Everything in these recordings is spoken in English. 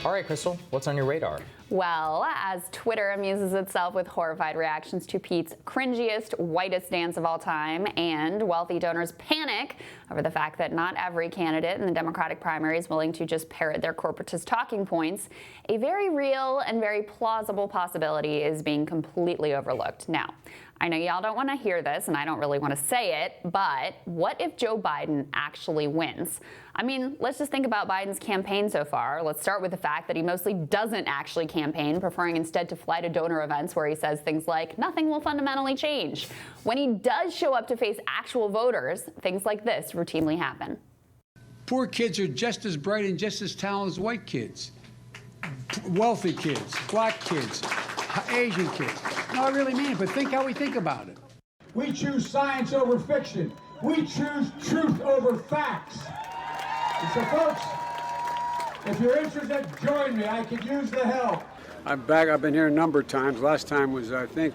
All right, Crystal, what's on your radar? Well, as Twitter amuses itself with horrified reactions to Pete's cringiest, whitest dance of all time, and wealthy donors panic over the fact that not every candidate in the Democratic primary is willing to just parrot their corporatist talking points, a very real and very plausible possibility is being completely overlooked. Now, I know y'all don't want to hear this, and I don't really want to say it, but what if Joe Biden actually wins? I mean, let's just think about Biden's campaign so far. Let's start with the fact that he mostly doesn't actually campaign, preferring instead to fly to donor events where he says things like, nothing will fundamentally change. When he does show up to face actual voters, things like this routinely happen. Poor kids are just as bright and just as talented as white kids. Wealthy kids, black kids, Asian kids. No, I really mean it, but think how we think about it. We choose science over fiction. We choose truth over facts. And so, folks, if you're interested, join me. I could use the help. I'm back. I've been here a number of times. Last time was, I think,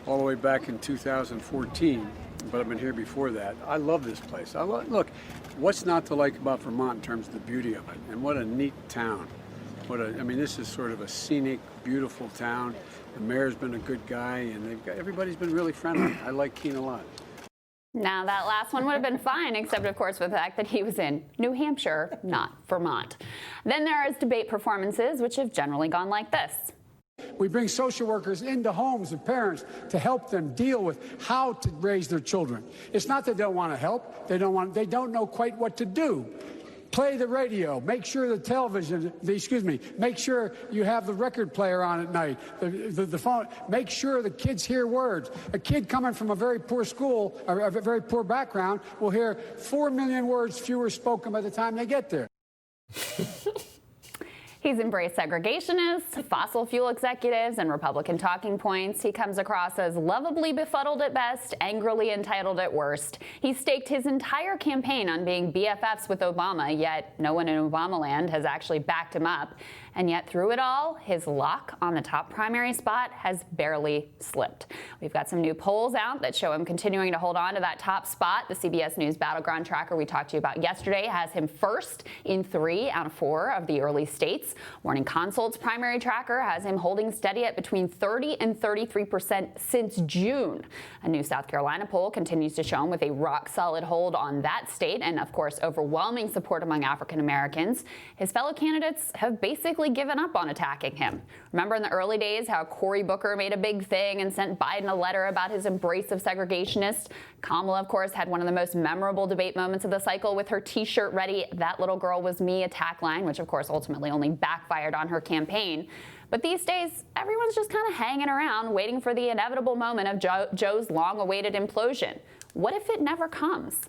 all the way back in 2014, but I've been here before that. I love this place. Look, what's not to like about Vermont in terms of the beauty of it? And what a neat town. I mean, this is sort of a scenic, beautiful town. The mayor's been a good guy, and everybody's been really friendly. I like Keene a lot. Now, that last one would have been fine, except, of course, for the fact that he was in New Hampshire, not Vermont. Then there is debate performances, which have generally gone like this. We bring social workers into homes of parents to help them deal with how to raise their children. It's not that they don't want to help. They don't know quite what to do. Play the radio, make sure the television, make sure you have the record player on at night, the phone, make sure the kids hear words. A kid coming from a very poor school, or a very poor background, will hear 4 million words fewer spoken by the time they get there. He's embraced segregationists, fossil fuel executives, and Republican talking points. He comes across as lovably befuddled at best, angrily entitled at worst. He staked his entire campaign on being BFFs with Obama, yet no one in Obamaland has actually backed him up. And yet through it all, his lock on the top primary spot has barely slipped. We've got some new polls out that show him continuing to hold on to that top spot. The CBS News Battleground Tracker we talked to you about yesterday has him first in 3 out of 4 of the early states. Morning Consult's primary tracker has him holding steady at between 30 and 33% since June. A new South Carolina poll continues to show him with a rock-solid hold on that state and, of course, overwhelming support among African Americans. His fellow candidates have basically given up on attacking him. Remember in the early days how Cory Booker made a big thing and sent Biden a letter about his embrace of segregationists? Kamala, of course, had one of the most memorable debate moments of the cycle with her T-shirt ready, "That little girl was me" attack line, which of course ultimately only backfired on her campaign. But these days, everyone's just kind of hanging around waiting for the inevitable moment of Joe's long-awaited implosion. What if it never comes?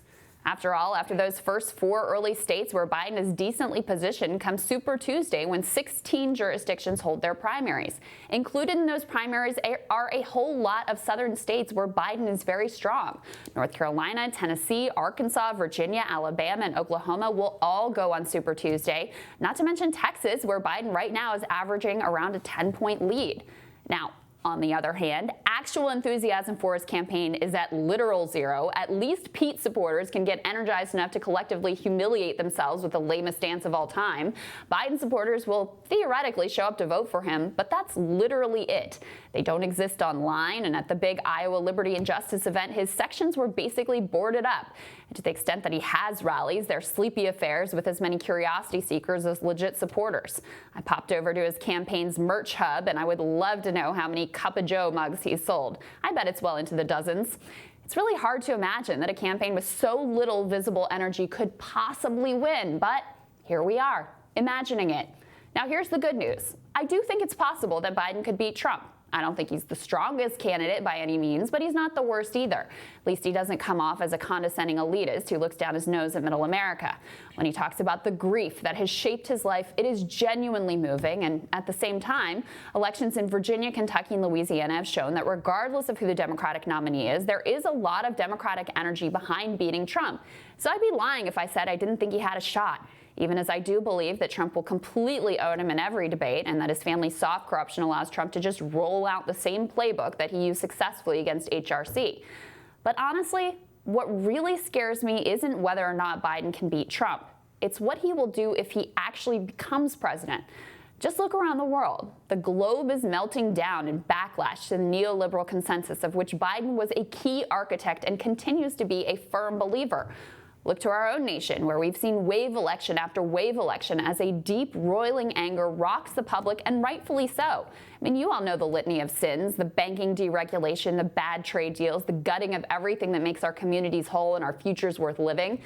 After all, after those first 4 early states where Biden is decently positioned comes Super Tuesday when 16 jurisdictions hold their primaries. Included in those primaries are a whole lot of southern states where Biden is very strong. North Carolina, Tennessee, Arkansas, Virginia, Alabama, and Oklahoma will all go on Super Tuesday, not to mention Texas, where Biden right now is averaging around a 10-point lead. Now, on the other hand, actual enthusiasm for his campaign is at literal zero. At least Pete supporters can get energized enough to collectively humiliate themselves with the lamest dance of all time. Biden supporters will theoretically show up to vote for him, but that's literally it. They don't exist online, and at the big Iowa Liberty and Justice event, his sections were basically boarded up. And to the extent that he has rallies, they're sleepy affairs with as many curiosity seekers as legit supporters. I popped over to his campaign's merch hub, and I would love to know how many Cup of Joe mugs he's sold. I bet it's well into the dozens. It's really hard to imagine that a campaign with so little visible energy could possibly win, but here we are, imagining it. Now here's the good news. I do think it's possible that Biden could beat Trump. I don't think he's the strongest candidate by any means, but he's not the worst either. At least he doesn't come off as a condescending elitist who looks down his nose at middle America. When he talks about the grief that has shaped his life, it is genuinely moving. And at the same time, elections in Virginia, Kentucky, and Louisiana have shown that regardless of who the Democratic nominee is, there is a lot of Democratic energy behind beating Trump. So I'd be lying if I said I didn't think he had a shot. Even as I do believe that Trump will completely own him in every debate and that his family's soft corruption allows Trump to just roll out the same playbook that he used successfully against HRC. But honestly, what really scares me isn't whether or not Biden can beat Trump. It's what he will do if he actually becomes president. Just look around the world. The globe is melting down in backlash to the neoliberal consensus of which Biden was a key architect and continues to be a firm believer. Look to our own nation, where we've seen wave election after wave election as a deep, roiling anger rocks the public, and rightfully so. I mean, you all know the litany of sins: the banking deregulation, the bad trade deals, the gutting of everything that makes our communities whole and our futures worth living.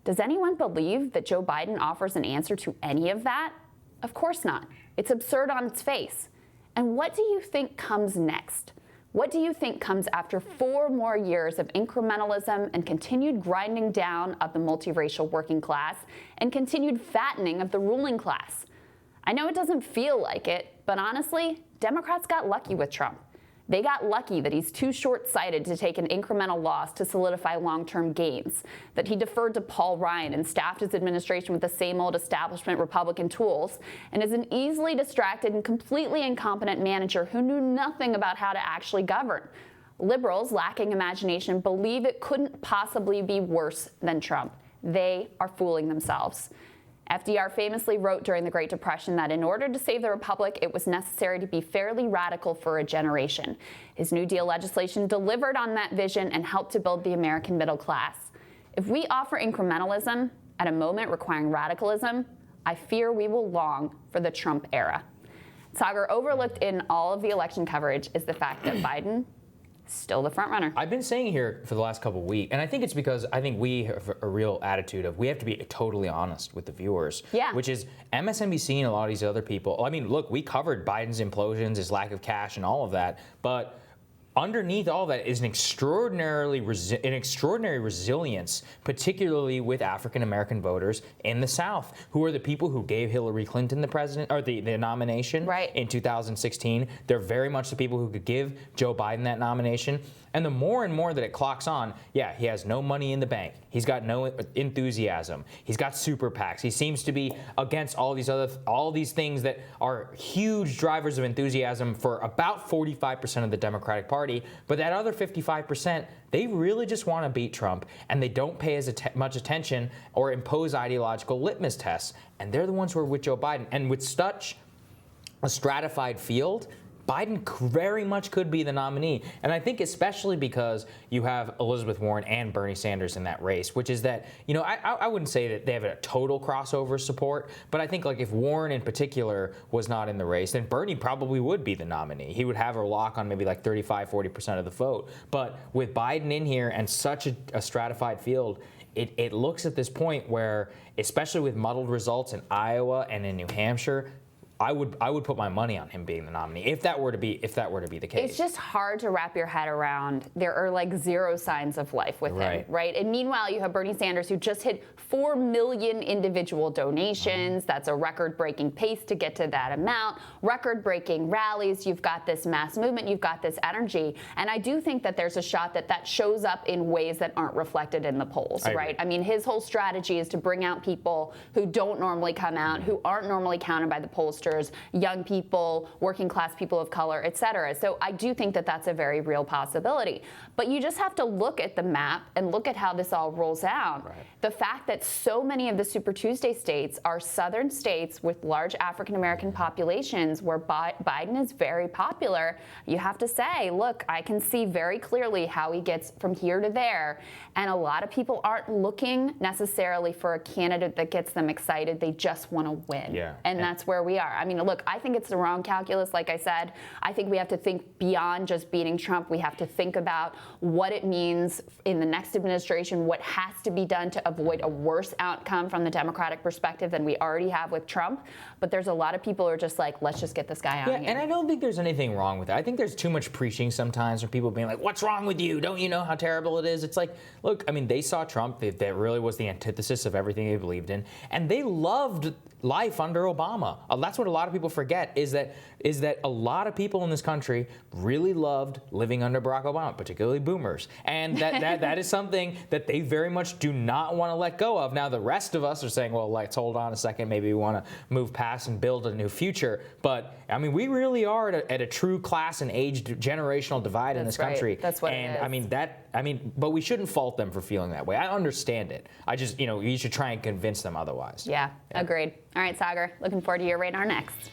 Does anyone believe that Joe Biden offers an answer to any of that? Of course not. It's absurd on its face. And what do you think comes next? What do you think comes after 4 more years of incrementalism and continued grinding down of the multiracial working class and continued fattening of the ruling class? I know it doesn't feel like it, but honestly, Democrats got lucky with Trump. They got lucky that he's too short-sighted to take an incremental loss to solidify long-term gains, that he deferred to Paul Ryan and staffed his administration with the same old establishment Republican tools, and is an easily distracted and completely incompetent manager who knew nothing about how to actually govern. Liberals, lacking imagination, believe it couldn't possibly be worse than Trump. They are fooling themselves. FDR famously wrote during the Great Depression that in order to save the republic, it was necessary to be fairly radical for a generation. His New Deal legislation delivered on that vision and helped to build the American middle class. If we offer incrementalism at a moment requiring radicalism, I fear we will long for the Trump era. Saagar, overlooked in all of the election coverage is the fact that Biden still the front runner. I've been saying here for the last couple of weeks, and I think it's because I think we have a real attitude of we have to be totally honest with the viewers. Yeah. Which is MSNBC and a lot of these other people. I mean, look, we covered Biden's implosions, his lack of cash, and all of that, but underneath all that is an extraordinary resilience, particularly with African American voters in the South, who are the people who gave Hillary Clinton the nomination in 2016. They're very much the people who could give Joe Biden that nomination. And the more and more that it clocks on, yeah, he has no money in the bank. He's got no enthusiasm. He's got super PACs. He seems to be against all these things that are huge drivers of enthusiasm for about 45% of the Democratic Party. But that other 55%, they really just want to beat Trump, and they don't pay as much attention or impose ideological litmus tests. And they're the ones who are with Joe Biden. And with such a stratified field, Biden very much could be the nominee. And I think especially because you have Elizabeth Warren and Bernie Sanders in that race, which is that, you know, I wouldn't say that they have a total crossover support, but I think like if Warren in particular was not in the race, then Bernie probably would be the nominee. He would have a lock on maybe like 35-40% of the vote. But with Biden in here and such a stratified field, it looks at this point where, especially with muddled results in Iowa and in New Hampshire, I would put my money on him being the nominee if that were to be the case. It's just hard to wrap your head around. There are like zero signs of life with him, right? And meanwhile, you have Bernie Sanders, who just hit 4 million individual donations. That's a record-breaking pace to get to that amount. Record-breaking rallies. You've got this mass movement. You've got this energy. And I do think that there's a shot that shows up in ways that aren't reflected in the polls, right? I mean, his whole strategy is to bring out people who don't normally come out, who aren't normally counted by the pollsters, young people, working class people of color, et cetera. So I do think that that's a very real possibility. But you just have to look at the map and look at how this all rolls out. Right. The fact that so many of the Super Tuesday states are southern states with large African American populations where Biden is very popular, you have to say, look, I can see very clearly how he gets from here to there. And a lot of people aren't looking necessarily for a candidate that gets them excited. They just want to win. Yeah. And that's where we are. I mean, look, I think it's the wrong calculus. Like I said, I think we have to think beyond just beating Trump. We have to think about what it means in the next administration, what has to be done to avoid a worse outcome from the Democratic perspective than we already have with Trump. But there's a lot of people who are just like, let's just get this guy out here. And I don't think there's anything wrong with it. I think there's too much preaching sometimes from people being like, what's wrong with you? Don't you know how terrible it is? It's like, look, I mean, they saw Trump. That really was the antithesis of everything they believed in. And they loved life under Obama. That's what a lot of people forget is that a lot of people in this country really loved living under Barack Obama, particularly boomers. And that is something that they very much do not want to let go of. Now, the rest of us are saying, well, let's hold on a second. Maybe we want to move past and build a new future. But, I mean, we really are at a true class and age generational divide in this country. That's what it is. But we shouldn't fault them for feeling that way. I understand it. I just, you should try and convince them otherwise. Yeah. Agreed. All right, Saagar, looking forward to your radar next.